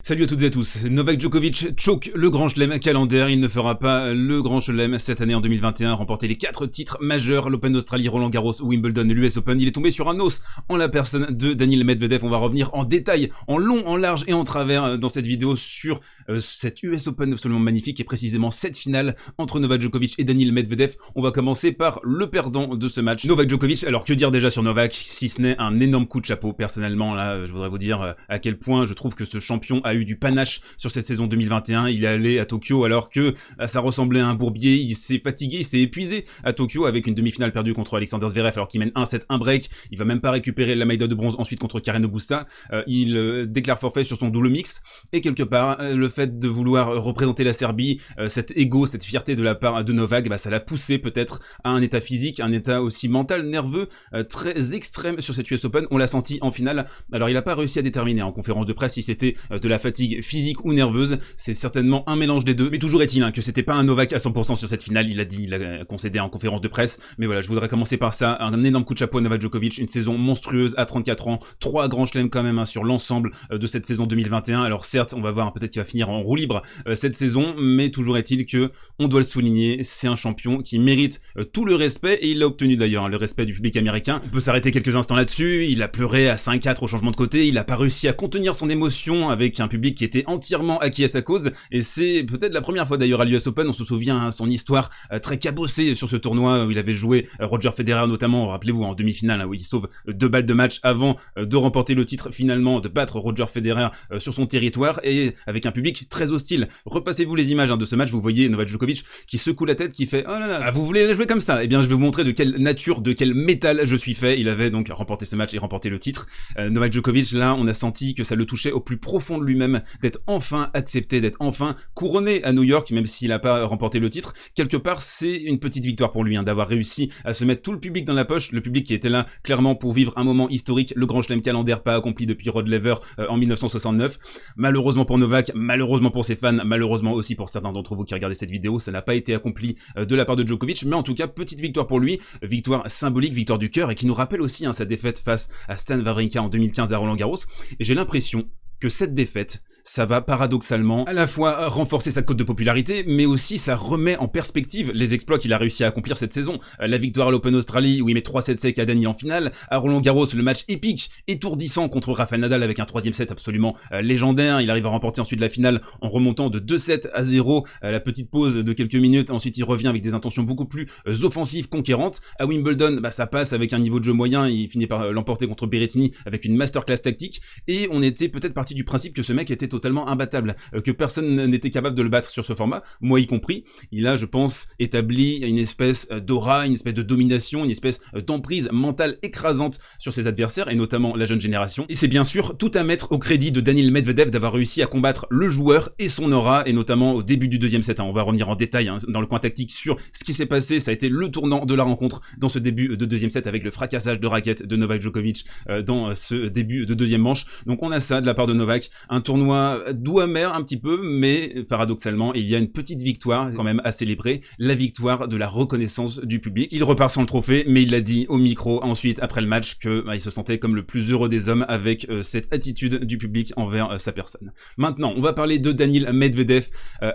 Salut à toutes et à tous. Novak Djokovic choque le Grand Chelem calendaire. Il ne fera pas le Grand Chelem cette année en 2021. Remporter les 4 titres majeurs, l'Open d'Australie, Roland Garros, Wimbledon et l'US Open. Il est tombé sur un os en la personne de Daniil Medvedev. On va revenir en détail, en long, en large et en travers dans cette vidéo sur cette US Open absolument magnifique et précisément cette finale entre Novak Djokovic et Daniil Medvedev. On va commencer par le perdant de ce match, Novak Djokovic. Alors que dire déjà sur Novak, si ce n'est un énorme coup de chapeau. Personnellement, là, je voudrais vous dire à quel point je trouve que ce champion a eu du panache sur cette saison 2021. Il est allé à Tokyo alors que ça ressemblait à un bourbier. Il s'est fatigué, il s'est épuisé à Tokyo avec une demi-finale perdue contre Alexander Zverev alors qu'il mène 1-7, 1 break. Il va même pas récupérer la médaille de bronze ensuite contre Carreño Busta. Il déclare forfait sur son double mix et quelque part le fait de vouloir représenter la Serbie, cet ego, cette fierté de la part de Novak, ça l'a poussé peut-être à un état physique, un état aussi mental, nerveux, très extrême sur cette US Open. On l'a senti en finale. Alors il a pas réussi à déterminer en conférence de presse si c'était de la fatigue physique ou nerveuse, c'est certainement un mélange des deux, mais toujours est-il que c'était pas un Novak à 100% sur cette finale. Il a concédé en conférence de presse, mais voilà, je voudrais commencer par ça, un énorme coup de chapeau à Novak Djokovic, une saison monstrueuse à 34 ans, 3 grands chelems quand même sur l'ensemble de cette saison 2021. Alors certes, on va voir peut-être qu'il va finir en roue libre cette saison, mais toujours est-il que, on doit le souligner, c'est un champion qui mérite tout le respect, et il l'a obtenu d'ailleurs, le respect du public américain. On peut s'arrêter quelques instants là-dessus. Il a pleuré à 5-4 au changement de côté, il a pas réussi à contenir son émotion avec un public qui était entièrement acquis à sa cause, et c'est peut-être la première fois d'ailleurs à l'US Open. On se souvient son histoire très cabossée sur ce tournoi où il avait joué Roger Federer notamment, rappelez-vous en demi-finale où il sauve 2 balles de match avant de remporter le titre finalement, de battre Roger Federer sur son territoire et avec un public très hostile. Repassez-vous les images de ce match, vous voyez Novak Djokovic qui secoue la tête, qui fait oh là là, vous voulez jouer comme ça? Eh bien je vais vous montrer de quelle nature, de quel métal je suis fait. Il avait donc remporté ce match et remporté le titre. Novak Djokovic, là on a senti que ça le touchait au plus profond de lui-même, d'être enfin accepté, d'être enfin couronné à New York, même s'il n'a pas remporté le titre. Quelque part, c'est une petite victoire pour lui, d'avoir réussi à se mettre tout le public dans la poche, le public qui était là clairement pour vivre un moment historique, le Grand Chelem calendaire pas accompli depuis Rod Laver en 1969. Malheureusement pour Novak, malheureusement pour ses fans, malheureusement aussi pour certains d'entre vous qui regardez cette vidéo, ça n'a pas été accompli de la part de Djokovic, mais en tout cas, petite victoire pour lui, victoire symbolique, victoire du cœur, et qui nous rappelle aussi sa défaite face à Stan Wawrinka en 2015 à Roland Garros. Et j'ai l'impression que cette défaite, ça va paradoxalement à la fois renforcer sa cote de popularité, mais aussi ça remet en perspective les exploits qu'il a réussi à accomplir cette saison. La victoire à l'Open Australie où il met 3-7 secs à Daniil en finale, à Roland Garros le match épique, étourdissant contre Rafael Nadal avec un 3e set absolument légendaire. Il arrive à remporter ensuite la finale en remontant de 2-7-0, la petite pause de quelques minutes, ensuite il revient avec des intentions beaucoup plus offensives, conquérantes. À Wimbledon, ça passe avec un niveau de jeu moyen, il finit par l'emporter contre Berrettini avec une masterclass tactique, et on était peut-être parti du principe que ce mec était totalement imbattable, que personne n'était capable de le battre sur ce format, moi y compris. Il a, je pense, établi une espèce d'aura, une espèce de domination, une espèce d'emprise mentale écrasante sur ses adversaires, et notamment la jeune génération. Et c'est bien sûr tout à mettre au crédit de Daniil Medvedev d'avoir réussi à combattre le joueur et son aura, et notamment au début du 2e set. On va revenir en détail dans le coin tactique sur ce qui s'est passé. Ça a été le tournant de la rencontre dans ce début de 2e set, avec le fracassage de raquettes de Novak Djokovic dans ce début de 2e manche. Donc on a ça de la part de Novak, un tournoi doux amer un petit peu, mais paradoxalement il y a une petite victoire quand même à célébrer, la victoire de la reconnaissance du public. Il repart sans le trophée, mais il l'a dit au micro ensuite après le match que il se sentait comme le plus heureux des hommes avec cette attitude du public envers sa personne. Maintenant on va parler de Daniil Medvedev.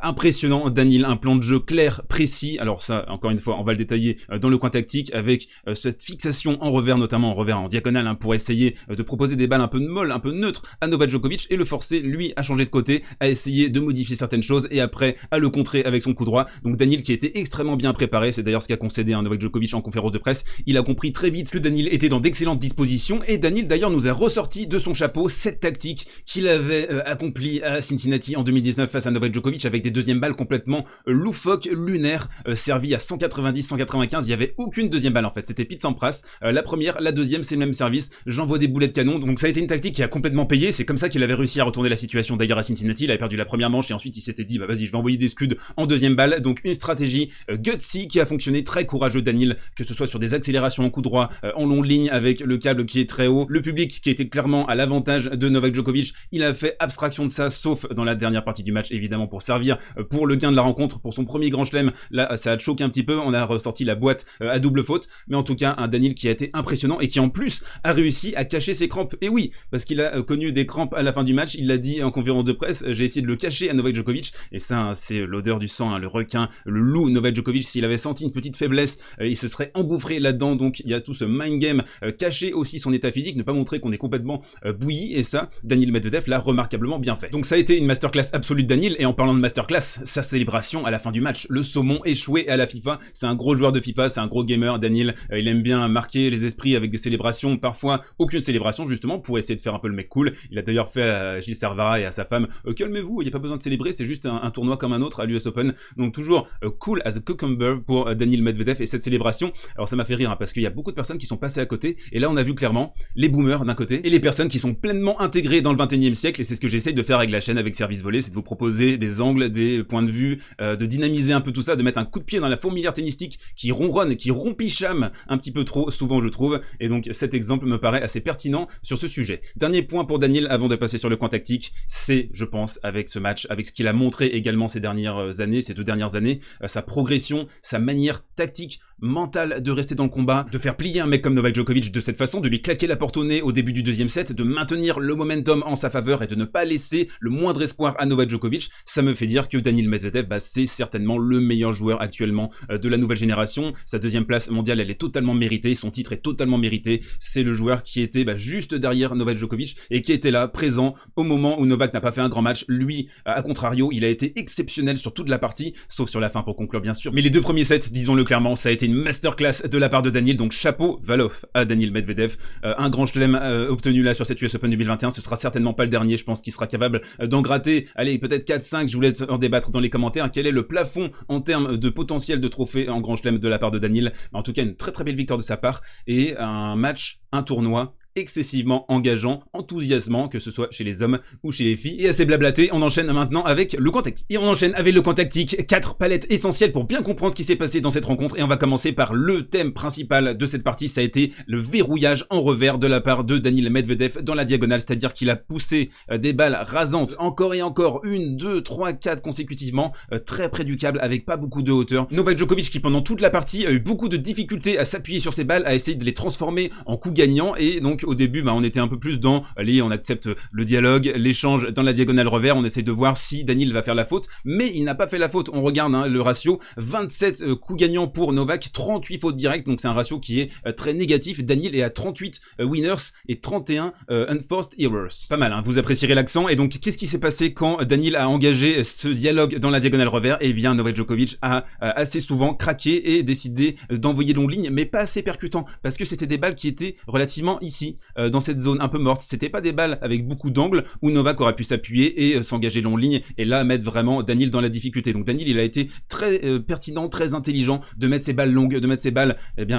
Impressionnant Daniil, un plan de jeu clair, précis. Alors ça encore une fois on va le détailler dans le coin tactique, avec cette fixation en revers, notamment en revers en diagonale, pour essayer de proposer des balles un peu molles, un peu neutres à Novak Djokovic, et le forcer lui à changer de côté, à essayer de modifier certaines choses et après à le contrer avec son coup droit. Donc Daniil qui était extrêmement bien préparé, c'est d'ailleurs ce qu'a concédé Novak Djokovic en conférence de presse. Il a compris très vite que Daniil était dans d'excellentes dispositions, et Daniil d'ailleurs nous a ressorti de son chapeau cette tactique qu'il avait accomplie à Cincinnati en 2019 face à Novak Djokovic, avec des deuxièmes balles complètement loufoques, lunaires, servies à 190-195. Il y avait aucune deuxième balle en fait, c'était Pete Sampras. La première, la deuxième, c'est le même service, j'envoie des boulets de canon. Donc ça a été une tactique qui a complètement payé. C'est comme ça qu'il avait réussi à retourner la situation d'ailleurs à Cincinnati. Il avait perdu la première manche et ensuite il s'était dit vas-y, je vais envoyer des scuds en deuxième balle. Donc une stratégie gutsy qui a fonctionné, très courageux Daniil, que ce soit sur des accélérations en coup droit, en longue ligne avec le câble qui est très haut, le public qui était clairement à l'avantage de Novak Djokovic. Il a fait abstraction de ça, sauf dans la dernière partie du match évidemment, pour servir pour le gain de la rencontre, pour son premier grand chelem. Là ça a choqué un petit peu, on a ressorti la boîte à double faute, mais en tout cas un Daniil qui a été impressionnant et qui en plus a réussi à cacher ses crampes. Et oui, parce qu'il a connu des crampes à la fin du match, il l'a dit en conférence de presse, j'ai essayé de le cacher à Novak Djokovic, et ça, c'est l'odeur du sang, hein, le requin, le loup. Novak Djokovic, s'il avait senti une petite faiblesse, il se serait engouffré là-dedans, donc il y a tout ce mind game, cacher aussi son état physique, ne pas montrer qu'on est complètement bouilli, et ça, Daniil Medvedev l'a remarquablement bien fait. Donc ça a été une masterclass absolue de Daniil, et en parlant de masterclass, sa célébration à la fin du match, le saumon échoué à la FIFA, c'est un gros joueur de FIFA, c'est un gros gamer, Daniil, il aime bien marquer les esprits avec des célébrations, parfois aucune célébration justement, pour essayer de faire un peu le mec cool. Il a d'ailleurs fait à Gilles Servara et à sa femme, calmez-vous, il n'y a pas besoin de célébrer, c'est juste un tournoi comme un autre à l'US Open, donc toujours cool as a cucumber pour Daniil Medvedev et cette célébration. Alors ça m'a fait rire, hein, parce qu'il y a beaucoup de personnes qui sont passées à côté, et là on a vu clairement les boomers d'un côté, et les personnes qui sont pleinement intégrées dans le 21e siècle, et c'est ce que j'essaye de faire avec la chaîne, avec Service Volé, c'est de vous proposer des angles, des points de vue, de dynamiser un peu tout ça, de mettre un coup de pied dans la fourmilière tennistique qui ronronne, qui rompichame un petit peu trop souvent je trouve, et donc cet exemple me paraît assez pertinent sur ce sujet. Dernier point pour Daniil avant de passer sur le coin tactique, c'est, je pense, avec ce match, avec ce qu'il a montré également ces dernières années, ces 2 dernières années, sa progression, sa manière tactique, mentale de rester dans le combat, de faire plier un mec comme Novak Djokovic de cette façon, de lui claquer la porte au nez au début du 2e set, de maintenir le momentum en sa faveur et de ne pas laisser le moindre espoir à Novak Djokovic, ça me fait dire que Daniil Medvedev, c'est certainement le meilleur joueur actuellement de la nouvelle génération. Sa 2e place mondiale, elle est totalement méritée, son titre est totalement mérité, c'est le joueur qui était juste derrière Novak Djokovic et qui était là, présent, au moment où Novak n'a pas fait un grand match. Lui, à contrario, il a été exceptionnel sur toute la partie, sauf sur la fin pour conclure bien sûr. Mais les 2 premiers sets, disons-le clairement, ça a été une masterclass de la part de Daniil, donc chapeau Valov à Daniil Medvedev. Un grand chelem obtenu là sur cette US Open 2021, ce sera certainement pas le dernier, je pense qu'il sera capable d'en gratter, allez, peut-être 4-5, je vous laisse en débattre dans les commentaires, quel est le plafond en termes de potentiel de trophée en grand chelem de la part de Daniil. En tout cas, une très belle victoire de sa part, et un match, un tournoi excessivement engageant, enthousiasmant, que ce soit chez les hommes ou chez les filles. Et assez blablaté, on enchaîne maintenant avec le coin tactique. Et on enchaîne avec le coin tactique, 4 palettes essentielles pour bien comprendre ce qui s'est passé dans cette rencontre, et on va commencer par le thème principal de cette partie, ça a été le verrouillage en revers de la part de Daniil Medvedev dans la diagonale, c'est-à-dire qu'il a poussé des balles rasantes encore et encore, 1, 2, 3, 4 consécutivement, très près du câble avec pas beaucoup de hauteur. Novak Djokovic qui pendant toute la partie a eu beaucoup de difficultés à s'appuyer sur ses balles, à essayer de les transformer en coups gagnants, et donc au début, on était un peu plus dans, allez, on accepte le dialogue, l'échange dans la diagonale revers, on essaie de voir si Daniil va faire la faute, mais il n'a pas fait la faute. On regarde le ratio, 27 coups gagnants pour Novak, 38 fautes directes, donc c'est un ratio qui est très négatif. Daniil est à 38 winners et 31 unforced errors. Pas mal, hein, vous apprécierez l'accent. Et donc, qu'est-ce qui s'est passé quand Daniil a engagé ce dialogue dans la diagonale revers? Eh bien, Novak Djokovic a assez souvent craqué et décidé d'envoyer longue ligne, mais pas assez percutant, parce que c'était des balles qui étaient relativement ici, dans cette zone un peu morte. C'était pas des balles avec beaucoup d'angles où Novak aurait pu s'appuyer et s'engager long ligne et là mettre vraiment Daniil dans la difficulté. Donc Daniil, il a été très pertinent, très intelligent de mettre ses balles longues, de mettre ses balles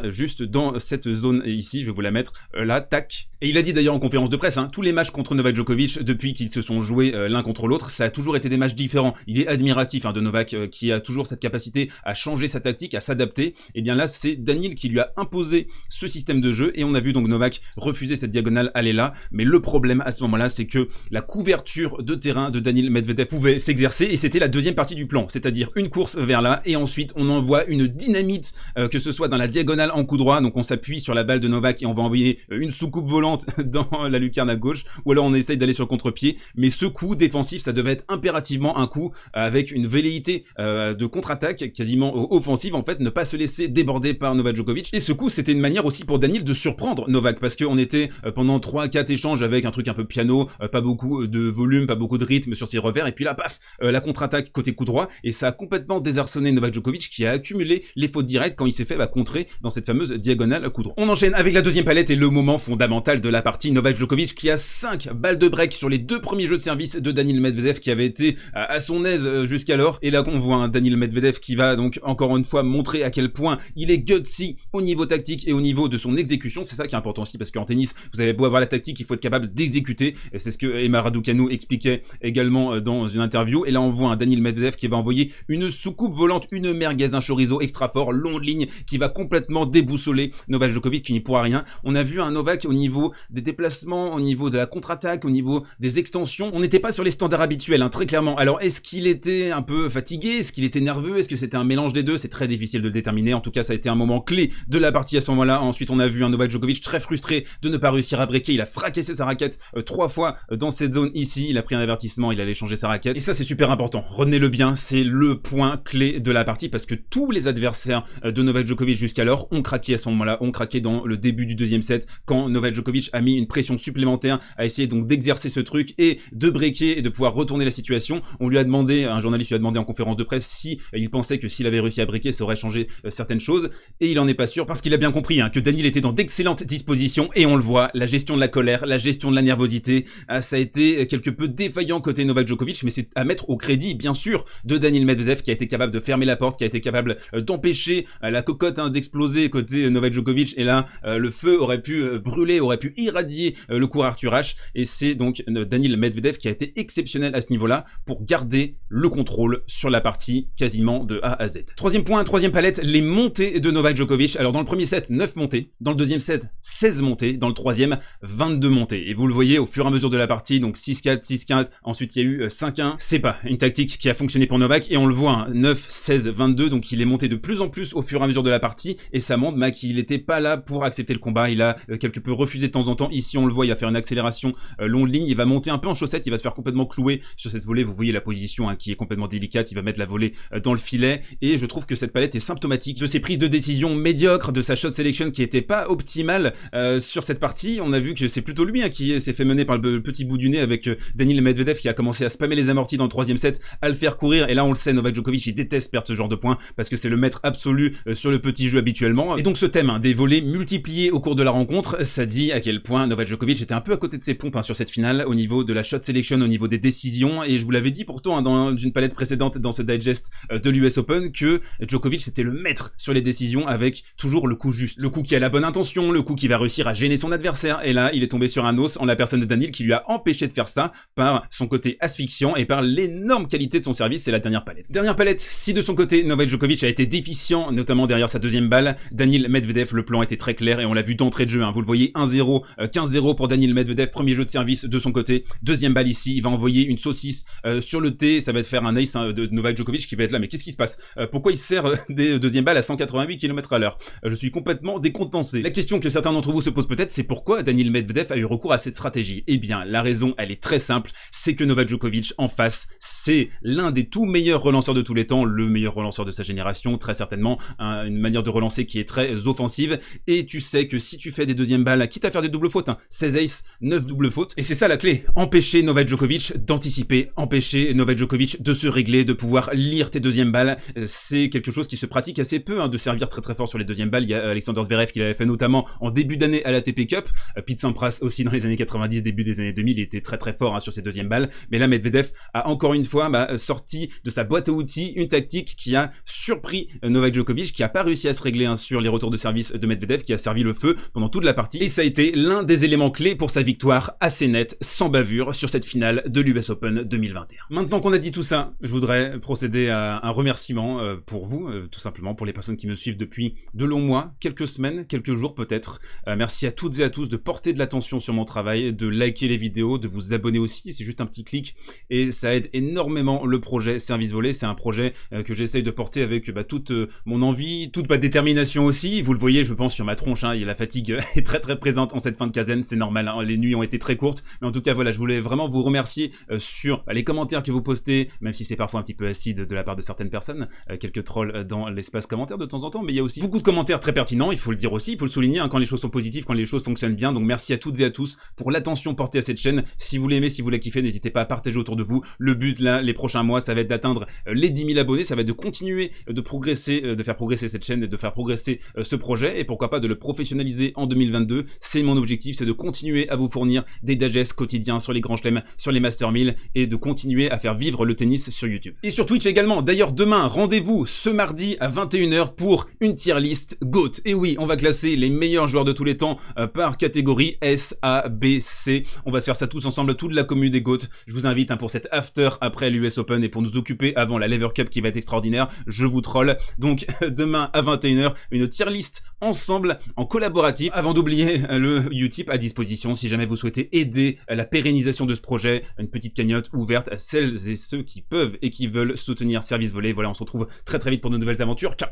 juste dans cette zone ici. Je vais vous la mettre là, tac. Et il a dit d'ailleurs en conférence de presse, tous les matchs contre Novak Djokovic depuis qu'ils se sont joués l'un contre l'autre, ça a toujours été des matchs différents. Il est admiratif de Novak qui a toujours cette capacité à changer sa tactique, à s'adapter. Et bien là, c'est Daniil qui lui a imposé ce système de jeu et on a vu donc Novak refuser cette diagonale, aller là, mais le problème à ce moment-là, c'est que la couverture de terrain de Daniil Medvedev pouvait s'exercer et c'était la 2e partie du plan, c'est-à-dire une course vers là et ensuite on envoie une dynamite, que ce soit dans la diagonale en coup droit, donc on s'appuie sur la balle de Novak et on va envoyer une soucoupe volante dans la lucarne à gauche, ou alors on essaye d'aller sur le contre-pied, mais ce coup défensif, ça devait être impérativement un coup avec une velléité de contre-attaque quasiment offensive, en fait, ne pas se laisser déborder par Novak Djokovic, et ce coup c'était une manière aussi pour Daniil de surprendre Novak, parce qu'on était pendant 3-4 échanges avec un truc un peu piano, pas beaucoup de volume, pas beaucoup de rythme sur ses revers, et puis là, paf, la contre-attaque côté coup droit, et ça a complètement désarçonné Novak Djokovic qui a accumulé les fautes directes quand il s'est fait contrer dans cette fameuse diagonale coup droit. On enchaîne avec la 2e palette et le moment fondamental de la partie, Novak Djokovic qui a 5 balles de break sur les 2 premiers jeux de service de Daniil Medvedev qui avait été à son aise jusqu'alors, et là on voit un Daniil Medvedev qui va donc encore une fois montrer à quel point il est gutsy au niveau tactique et au niveau de son exécution. C'est ça qui est important aussi, parce qu'en tennis, vous avez beau avoir la tactique, il faut être capable d'exécuter, et c'est ce que Emma Raducanu expliquait également dans une interview. Et là on voit un Daniil Medvedev qui va envoyer une soucoupe volante, une merguez, un chorizo extra fort, longue ligne, qui va complètement déboussoler Novak Djokovic qui n'y pourra rien. On a vu un Novak au niveau des déplacements, au niveau de la contre-attaque, au niveau des extensions, on n'était pas sur les standards habituels, très clairement. Alors est-ce qu'il était un peu fatigué, est-ce qu'il était nerveux, est-ce que c'était un mélange des deux? C'est très difficile de le déterminer. En tout cas, ça a été un moment clé de la partie à ce moment-là. Ensuite on a vu un Novak Djokovic très frustré de de ne pas réussir à breaker. Il a fracassé sa raquette 3 fois dans cette zone ici. Il a pris un avertissement, il allait changer sa raquette. Et ça, c'est super important. Retenez-le bien, c'est le point clé de la partie parce que tous les adversaires de Novak Djokovic jusqu'alors ont craqué à ce moment-là, ont craqué dans le début du deuxième set quand Novak Djokovic a mis une pression supplémentaire à essayer donc d'exercer ce truc et de breaker et de pouvoir retourner la situation. On lui a demandé, un journaliste lui a demandé en conférence de presse si il pensait que s'il avait réussi à breaker, ça aurait changé certaines choses et il en est pas sûr parce qu'il a bien compris que Daniil était dans d'excellentes dispositions et on le voit, la gestion de la colère, la gestion de la nervosité, ça a été quelque peu défaillant côté Novak Djokovic, mais c'est à mettre au crédit bien sûr de Daniil Medvedev qui a été capable de fermer la porte, qui a été capable d'empêcher la cocotte d'exploser côté Novak Djokovic et là le feu aurait pu brûler, aurait pu irradier le court Arthur Ashe et c'est donc Daniil Medvedev qui a été exceptionnel à ce niveau-là pour garder le contrôle sur la partie quasiment de A à Z. Troisième point, troisième palette, les montées de Novak Djokovic. Alors dans le premier set, 9 montées, dans le deuxième set, 16 montées, dans le troisième, 22 montées. Et vous le voyez au fur et à mesure de la partie, donc 6-4, 6-4, ensuite il y a eu 5-1. C'est pas une tactique qui a fonctionné pour Novak et on le voit, 9, 16, 22, donc il est monté de plus en plus au fur et à mesure de la partie et ça montre qu'il n'était pas là pour accepter le combat, il a quelque peu refusé de temps en temps. Ici on le voit, il va faire une accélération longue ligne, il va monter un peu en chaussette, il va se faire complètement clouer sur cette volée, vous voyez la position qui est complètement délicate, il va mettre la volée dans le filet et je trouve que cette palette est symptomatique de ses prises de décision médiocres, de sa shot selection qui était pas optimale sur cette partie. On a vu que c'est plutôt lui qui s'est fait mener par le petit bout du nez avec Daniil Medvedev qui a commencé à spammer les amortis dans le troisième set, à le faire courir et là on le sait, Novak Djokovic il déteste perdre ce genre de points parce que c'est le maître absolu sur le petit jeu habituellement et donc ce thème des volées multipliées au cours de la rencontre, ça dit à quel point Novak Djokovic était un peu à côté de ses pompes sur cette finale au niveau de la shot selection, au niveau des décisions et je vous l'avais dit pourtant dans une palette précédente dans ce digest de l'US Open que Djokovic c'était le maître sur les décisions avec toujours le coup juste, le coup qui a la bonne intention, le coup qui va réussir à gêner son adversaire et là il est tombé sur un os en la personne de Daniil qui lui a empêché de faire ça par son côté asphyxiant et par l'énorme qualité de son service. C'est la dernière palette. Dernière palette, si de son côté Novak Djokovic a été déficient notamment derrière sa deuxième balle, Daniil Medvedev le plan était très clair et on l'a vu d'entrée de jeu, vous le voyez 1-0, 15-0 pour Daniil Medvedev, premier jeu de service de son côté, deuxième balle ici, il va envoyer une saucisse sur le T, ça va faire un ace de Novak Djokovic qui va être là, mais qu'est-ce qui se passe? Pourquoi il sert des deuxième balles à 188 km/h? Je suis complètement décontenancé. La question que certains d'entre vous se posent peut-être, c'est pourquoi Daniil Medvedev a eu recours à cette stratégie? Eh bien, la raison, elle est très simple, c'est que Novak Djokovic en face, c'est l'un des tout meilleurs relanceurs de tous les temps, le meilleur relanceur de sa génération, très certainement, une manière de relancer qui est très offensive, et tu sais que si tu fais des deuxièmes balles, quitte à faire des doubles fautes, 16 aces, 9 doubles fautes, et c'est ça la clé, empêcher Novak Djokovic d'anticiper, empêcher Novak Djokovic de se régler, de pouvoir lire tes deuxièmes balles, c'est quelque chose qui se pratique assez peu, de servir très très fort sur les deuxièmes balles. Il y a Alexander Zverev qui l'avait fait notamment en début d'année à la ATP Cup, Pete Sampras aussi dans les années 90, début des années 2000, il était très très fort sur ses deuxièmes balles, mais là Medvedev a encore une fois sorti de sa boîte à outils une tactique qui a surpris Novak Djokovic, qui a pas réussi à se régler sur les retours de service de Medvedev, qui a servi le feu pendant toute la partie, et ça a été l'un des éléments clés pour sa victoire assez nette, sans bavure, sur cette finale de l'US Open 2021. Maintenant qu'on a dit tout ça, je voudrais procéder à un remerciement pour vous, tout simplement pour les personnes qui me suivent depuis de longs mois, quelques semaines, quelques jours peut-être. Merci à toutes et à tous de porter de l'attention sur mon travail, de liker les vidéos, de vous abonner aussi, c'est juste un petit clic et ça aide énormément le projet Service Volé. C'est un projet que j'essaye de porter avec toute mon envie, toute ma détermination aussi. Vous le voyez, je pense sur ma tronche, la fatigue est très très présente en cette fin de quinzaine, c'est normal, les nuits ont été très courtes, mais en tout cas voilà, je voulais vraiment vous remercier sur les commentaires que vous postez, même si c'est parfois un petit peu acide de la part de certaines personnes, quelques trolls dans l'espace commentaire de temps en temps, mais il y a aussi beaucoup de commentaires très pertinents, il faut le dire aussi, il faut le souligner quand les choses sont positives, quand les choses fonctionnent bien. Donc merci à toutes et à tous pour l'attention portée à cette chaîne. Si vous l'aimez, si vous la kiffez, n'hésitez pas à partager autour de vous. Le but là, les prochains mois, ça va être d'atteindre les 10 000 abonnés, ça va être de continuer de progresser, de faire progresser cette chaîne et de faire progresser ce projet, et pourquoi pas de le professionnaliser en 2022. C'est mon objectif, c'est de continuer à vous fournir des digests quotidiens sur les grands chelems, sur les Master 1000, et de continuer à faire vivre le tennis sur YouTube. Et sur Twitch également. D'ailleurs demain, rendez-vous ce mardi à 21 h pour une tier list GOAT. Et oui, on va classer les meilleurs joueurs de tous les temps par catégorie S, A, B, C. On va se faire ça tous ensemble, toute la commune des GOAT. Je vous invite pour cette after après l'US Open et pour nous occuper avant la Lever Cup qui va être extraordinaire. Je vous troll. Donc demain à 21 h, une tier list ensemble en collaboratif. Avant d'oublier le Utip à disposition si jamais vous souhaitez aider à la pérennisation de ce projet, une petite cagnotte ouverte à celles et ceux qui peuvent et qui veulent soutenir Service Volé. Voilà, on se retrouve très très vite pour de nouvelles aventures. Ciao.